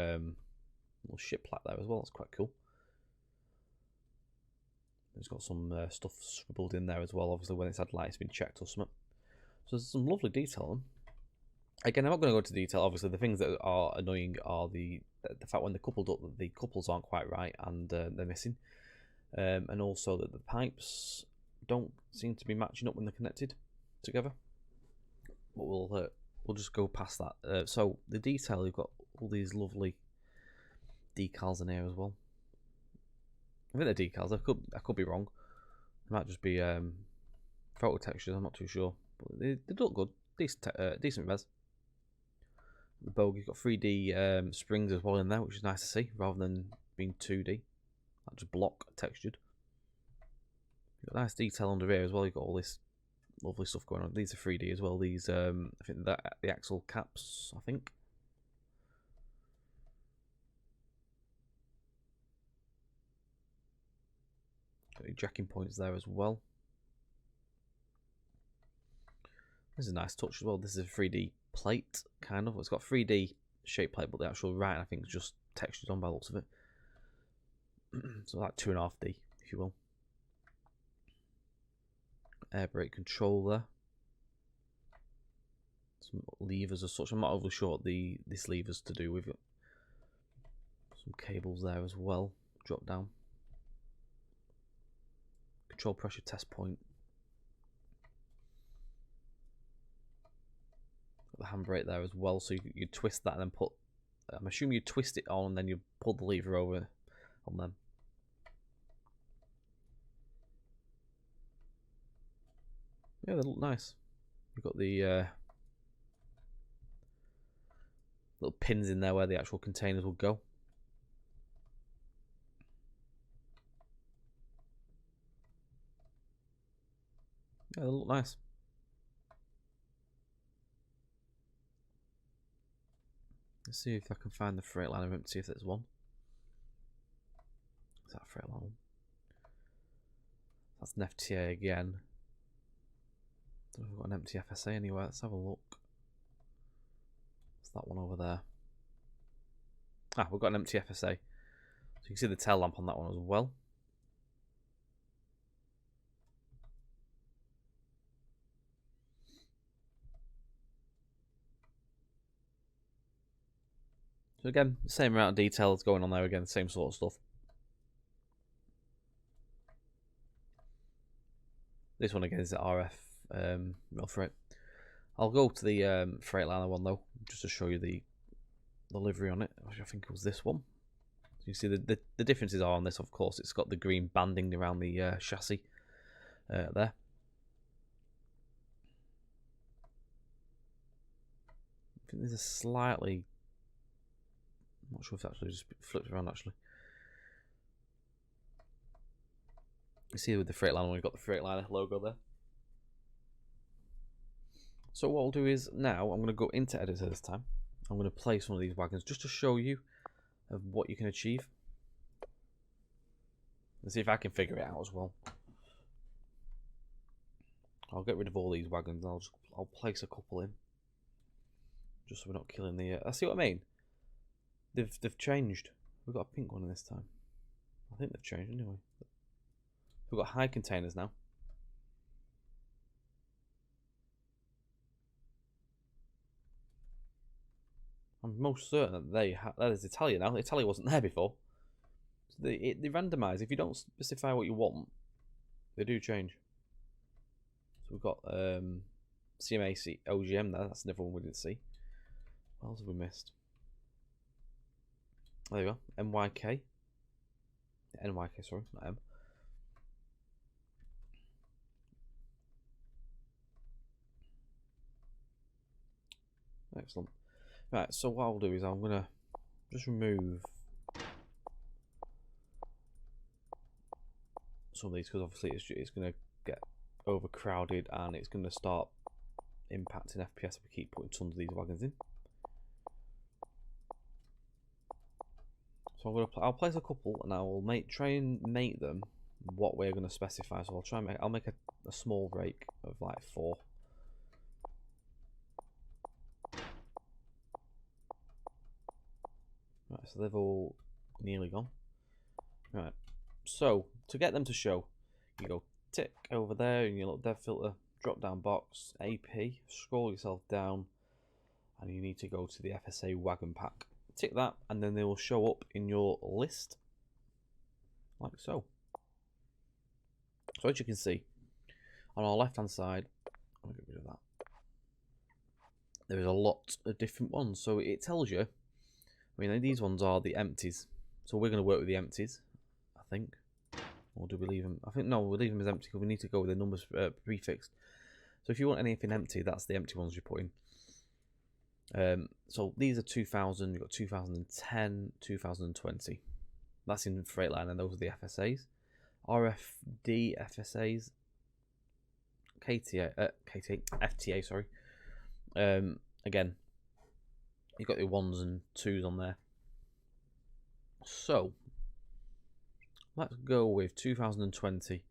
little ship plaque there as well. That's quite cool. It's got some stuff scribbled in there as well. Obviously, when it's had light, it's been checked or something. So there's some lovely detail on them. Again, I'm not going to go into detail. Obviously, the things that are annoying are the fact when they're coupled up, the couples aren't quite right and they're missing, and also that the pipes don't seem to be matching up when they're connected together. But we'll just go past that. So the detail, you've got all these lovely decals in here as well. I think they're decals. I could be wrong. It might just be photo textures. I'm not too sure, but they look good. Decent res. The bogey's got 3D springs as well in there, which is nice to see, rather than being 2D. That just block textured. You've got nice detail under here as well. You've got all this lovely stuff going on. These are 3D as well. These I think that the axle caps, I think. Got your jacking points there as well. This is a nice touch as well. This is a 3D plate, kind of. It's got 3D shape plate, but the actual writing, I think, is just textured on by the looks of it. So like 2.5D, if you will. Air brake control there. Some levers as such. I'm not overly sure what this lever's to do with it. Some cables there as well. Drop down. Control pressure test point. The handbrake there as well, so you twist that and then put. I'm assuming you twist it on and then you pull the lever over on them. Yeah, they look nice. You've got the little pins in there where the actual containers will go. Yeah, they look nice. Let's see if I can find the Freightliner empty, see if there's one. Is that a Freightliner one? That's an FTA again. I don't know if we've got an empty FSA anywhere. Let's have a look. What's that one over there? Ah, we've got an empty FSA. So you can see the tail lamp on that one as well. So again, same amount of details going on there again, same sort of stuff. This one again is the RF mill freight. I'll go to the Freightliner one though, just to show you the livery on it, which I think was this one. So you see the differences are on this, of course. It's got the green banding around the chassis there. I think there's a slightly, I'm not sure if it's actually just flipped around actually. You see with the Freightliner, we've got the Freightliner logo there. So what I'll do is now I'm going to go into editor this time. I'm going to place one of these wagons just to show you of what you can achieve. Let's see if I can figure it out as well. I'll get rid of all these wagons and I'll place a couple in, just so we're not killing the. I see what I mean. They've changed. We've got a pink one this time. I think they've changed anyway. We've got high containers now. I'm most certain that that is Italia now. Italia wasn't there before. So they randomise. If you don't specify what you want, they do change. So we've got CMAC OGM there. That's another one we didn't see. What else have we missed? There you go. MYK. NYK, sorry, not M. Excellent. Right, so what I'll do is I'm gonna just remove some of these because obviously it's gonna get overcrowded and it's gonna start impacting FPS if we keep putting tons of these wagons in. So I'll place a couple and I will try and make them what we're gonna specify. So I'll make a small rake of like 4. Right, so they've all nearly gone. Right, so to get them to show, you go tick over there in your little dev filter, drop down box, AP, scroll yourself down, and you need to go to the FSA Wagon Pack. Tick that, and then they will show up in your list, like so. So as you can see, on our left hand side, I'll get rid of that. There is a lot of different ones, so it tells you. I mean, these ones are the empties, so we're going to work with the empties, I think. Or do we leave them? I think no, we'll leave them as empty because we need to go with the numbers prefixed. So if you want anything empty, that's the empty ones you put in. So these are 2000. You've got 2010, 2020. That's in Freightliner. Those are the FSAs. RFD FSAs. FTA. Sorry. Again, you've got your 1s and 2s on there. So let's go with 2020.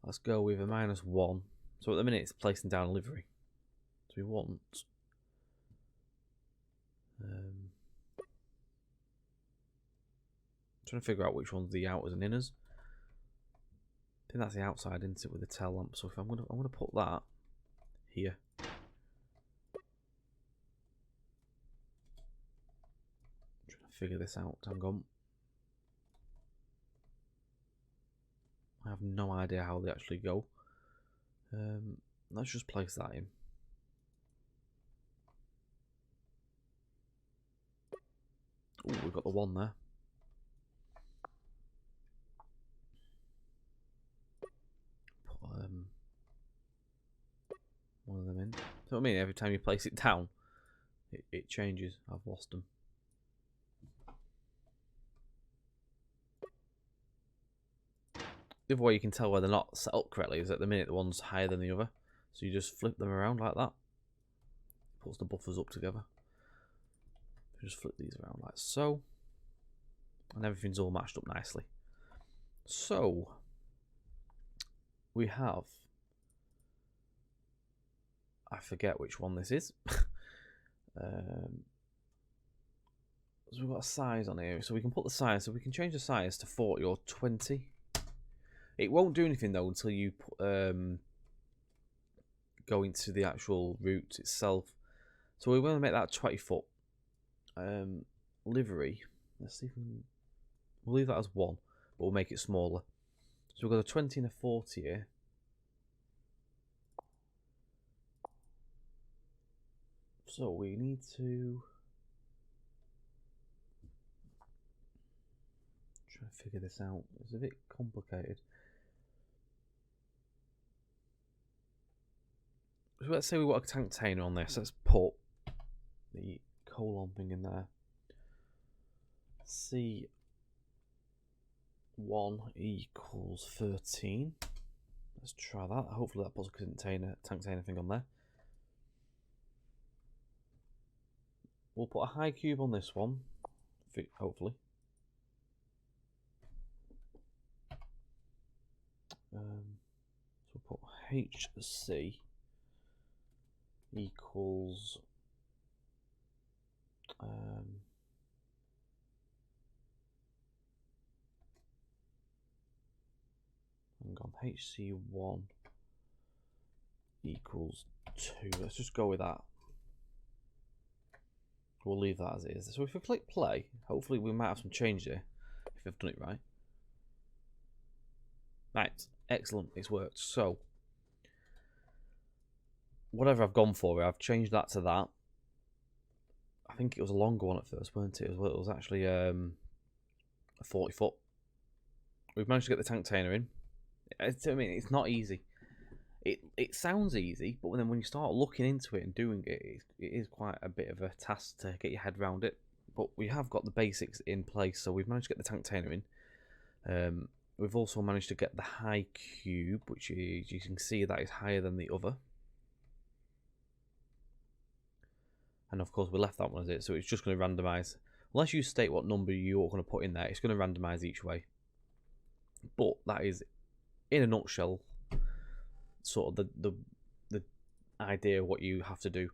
Let's go with a -1. So at the minute it's placing down a livery. So we want trying to figure out which one's the outers and inners. I think that's the outside, isn't it, with the tail lamp. So if I'm gonna put that here. Trying to figure this out. Hang on. I have no idea how they actually go. Let's just place that in. Oh, we've got the 1 there. Put, what I mean? Every time you place it down, it changes. I've lost them. The other way you can tell where they're not set up correctly is at the minute the one's higher than the other. So you just flip them around like that. Puts the buffers up together. Just flip these around like so. And everything's all matched up nicely. So, we have... I forget which one this is. So we've got a size on here. So we can put the size. So we can change the size to 40 or 20. It won't do anything though until you go into the actual route itself. So we're going to make that 20 foot livery. Let's see if we'll leave that as 1, but we'll make it smaller. So we've got a 20 and a 40 here. So we need to try to figure this out. It's a bit complicated. So let's say we want a tank container on this. Let's put the colon thing in there. C1 equals 13. Let's try that. Hopefully that puts a tank container thing on there. We'll put a high cube on this one, hopefully. So we'll put HC equals hang on, HC1 equals 2. Let's just go with that. We'll leave that as it is. So if we click play, hopefully we might have some change here, if we've done it right. Right, excellent, it's worked. So, whatever I've gone for, I've changed that to that. I think it was a longer one at first, weren't it? It was actually a 40 foot. We've managed to get the tank container in. I mean, it's not easy. It sounds easy, but then when you start looking into it and doing it, it is quite a bit of a task to get your head around it. But we have got the basics in place, so we've managed to get the tank container in. We've also managed to get the high cube, which is, you can see that is higher than the other. And of course we left that one as it, so it's just going to randomise. Unless you state what number you're going to put in there, it's going to randomise each way. But that is, in a nutshell, sort of the idea of what you have to do.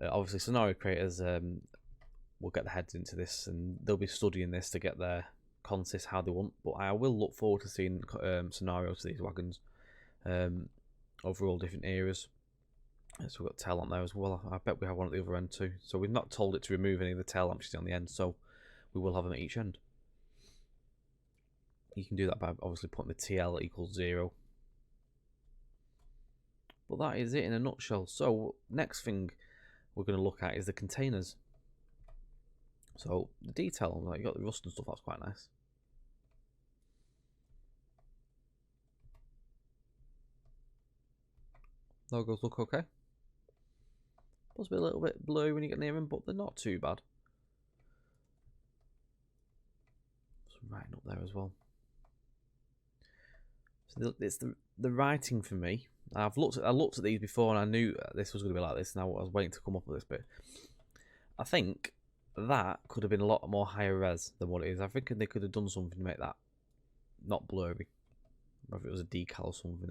Obviously scenario creators will get their heads into this and they'll be studying this to get their consist how they want, but I will look forward to seeing scenarios to these wagons over all different areas. So we've got tail lamp there as well. I bet we have one at the other end too. So we've not told it to remove any of the tail lamps on the end, so we will have them at each end. You can do that by obviously putting the TL equals 0. But that is it in a nutshell. So next thing we're going to look at is the containers. So the detail, like you got the rust and stuff, that's quite nice. Logos look okay. Possibly a little bit blurry when you get near them, but they're not too bad. Some writing up there as well. So it's the writing for me. I looked at these before and I knew this was going to be like this. Now I was waiting to come up with this bit. I think that could have been a lot more higher res than what it is. I think they could have done something to make that not blurry. Or if it was a decal or something.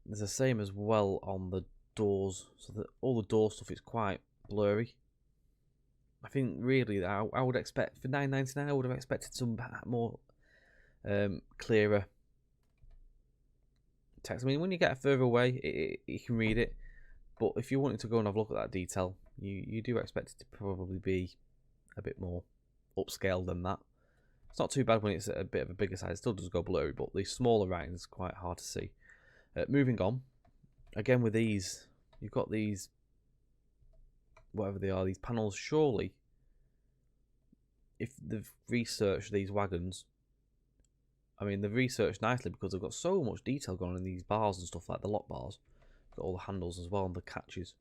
There's the same as well on the doors. So that all the door stuff is quite blurry. I think really I would expect for $9.99 I would have expected some more clearer text. I mean, when you get further away, you can read it, but if you wanted to go and have a look at that detail, you do expect it to probably be a bit more upscaled than that. It's not too bad when it's a bit of a bigger size. It still does go blurry, but these smaller writings are quite hard to see. Moving on, again with these, you've got these, whatever they are, these panels. Surely, if they've researched these wagons, I mean, they've researched nicely because they've got so much detail going on in these bars and stuff like the lock bars. Got all the handles as well and the catches.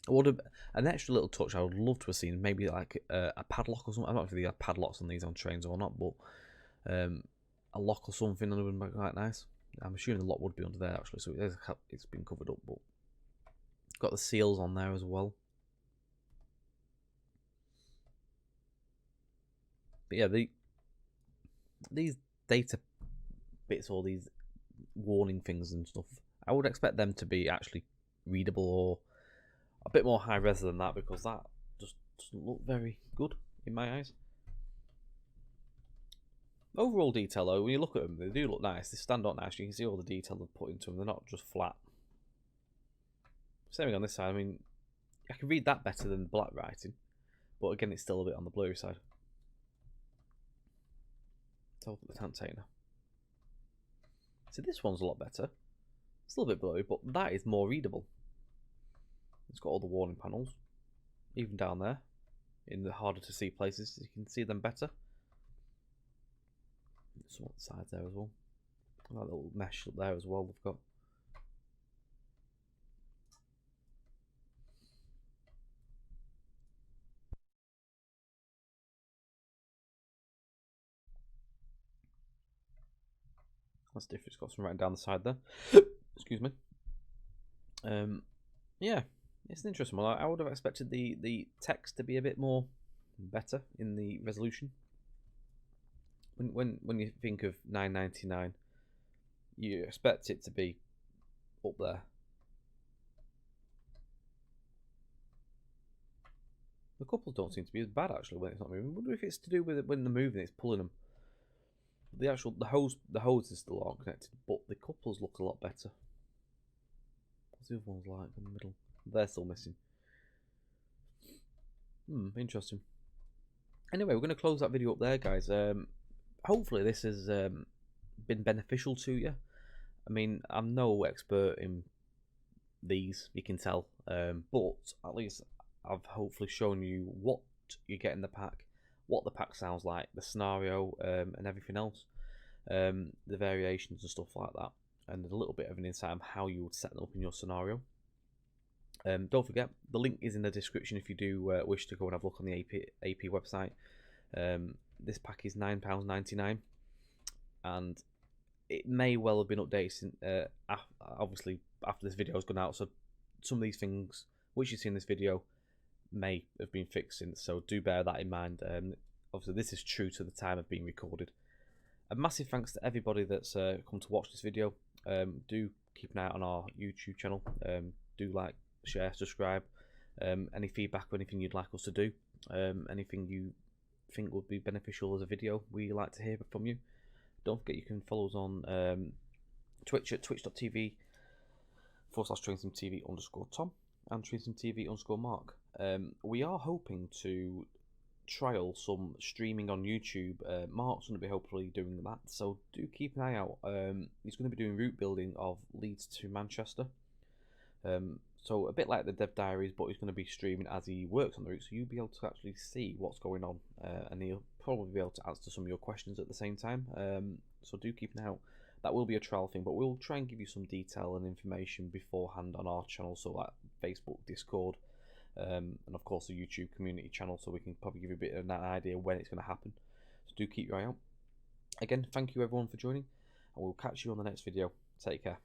I would have an extra little touch I would love to have seen, maybe like a padlock or something. I'm not sure if they have padlocks on these on trains or not, but a lock or something would have been quite nice. I'm assuming the lock would be under there actually, so it's been covered up, but got the seals on there as well. But yeah, these data bits or these warning things and stuff, I would expect them to be actually readable or a bit more high res than that, because that just doesn't look very good in my eyes. Overall detail though, when you look at them, they do look nice. They stand out nice. You can see all the detail they've put into them. They're not just flat. Same on this side. I mean, I can read that better than the black writing, but again, it's still a bit on the blurry side. Let's have a look at the container. So this one's a lot better. Still a bit blurry, but that is more readable. It's got all the warning panels, even down there, in the harder to see places. You can see them better. Some on the sides there as well. That little mesh up there as well. They've got. That's different. It's got some writing down the side there. Excuse me. Yeah, it's an interesting one. I would have expected the text to be a bit more better in the resolution. When you think of 9.99, you expect it to be up there. The couples don't seem to be as bad actually when it's not moving. I wonder if it's to do with it when they're moving, it's pulling them. The hose is still all connected, but the couples look a lot better. What's the other ones like in the middle? They're still missing. Interesting. Anyway, we're going to close that video up there, guys. Hopefully this has been beneficial to you. I mean, I'm no expert in these, you can tell, but at least I've hopefully shown you what you get in the pack, what the pack sounds like, the scenario, and everything else, the variations and stuff like that, and a little bit of an insight on how you would set them up in your scenario. Don't forget, the link is in the description if you do wish to go and have a look on the AP website. This pack is £9.99, and it may well have been updated obviously after this video has gone out, so some of these things which you see in this video may have been fixed since, so do bear that in mind. Obviously this is true to the time of being recorded. A massive thanks to everybody that's come to watch this video. Do keep an eye on our YouTube channel. Do like, share, subscribe. Any feedback or anything you'd like us to do, anything you think would be beneficial as a video, we like to hear from you. Don't forget you can follow us on Twitch at twitch.tv/TrainSimTV_Tom and TrainSimTV_Mark. We are hoping to trial some streaming on YouTube. Mark's going to be hopefully doing that, so do keep an eye out. He's going to be doing route building of Leeds to Manchester. So a bit like the Dev Diaries, but he's going to be streaming as he works on the route, so you'll be able to actually see what's going on, and he'll probably be able to answer some of your questions at the same time. So do keep an eye out. That will be a trial thing, but we'll try and give you some detail and information beforehand on our channel, so like Facebook, Discord, and of course the YouTube community channel, so we can probably give you a bit of an idea when it's going to happen. So do keep your eye out. Again, thank you everyone for joining, and we'll catch you on the next video. Take care.